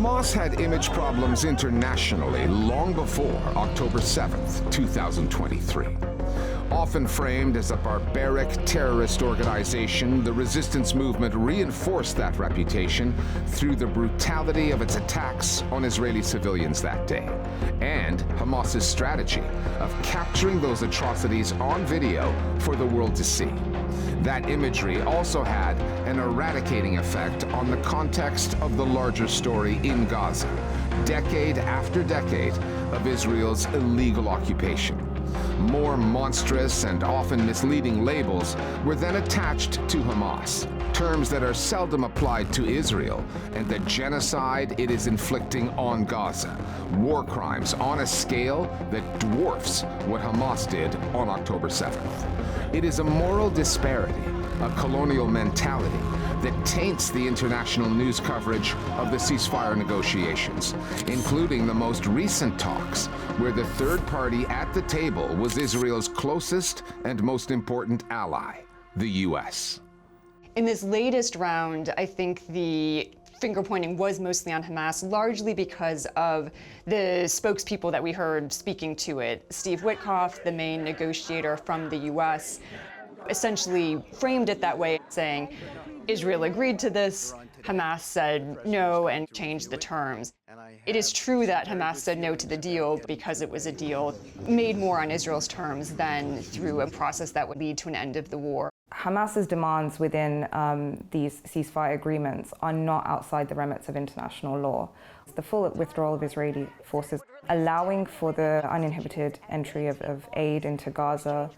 Hamas had image problems internationally long before October 7th, 2023. Often framed as a barbaric terrorist organization, the resistance movement reinforced that reputation through the brutality of its attacks on Israeli civilians that day, and Hamas's strategy of capturing those atrocities on video for the world to see. That imagery also had an eradicating effect on the context of the larger story in Gaza, decade after decade of Israel's illegal occupation. More monstrous and often misleading labels were then attached to Hamas, terms that are seldom applied to Israel and the genocide it is inflicting on Gaza, war crimes on a scale that dwarfs what Hamas did on October 7th. It is a moral disparity, a colonial mentality that taints the international news coverage of the ceasefire negotiations, including the most recent talks, where the third party at the table was Israel's closest and most important ally, the U.S. In this latest round, I think the finger-pointing was mostly on Hamas, largely because of the spokespeople that we heard speaking to it. Steve Witkoff, the main negotiator from the U.S., essentially framed it that way, saying, Israel agreed to this, Hamas said no and changed the terms. It is true that Hamas said no to the deal because it was a deal made more on Israel's terms than through a process that would lead to an end of the war. Hamas's demands within these ceasefire agreements are not outside the remits of international law. The full withdrawal of Israeli forces, allowing for the uninhibited entry of aid into Gaza,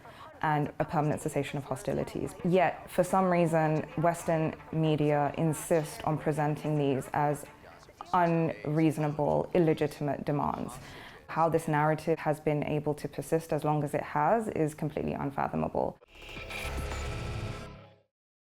and a permanent cessation of hostilities. Yet, for some reason, Western media insist on presenting these as unreasonable, illegitimate demands. How this narrative has been able to persist as long as it has is completely unfathomable.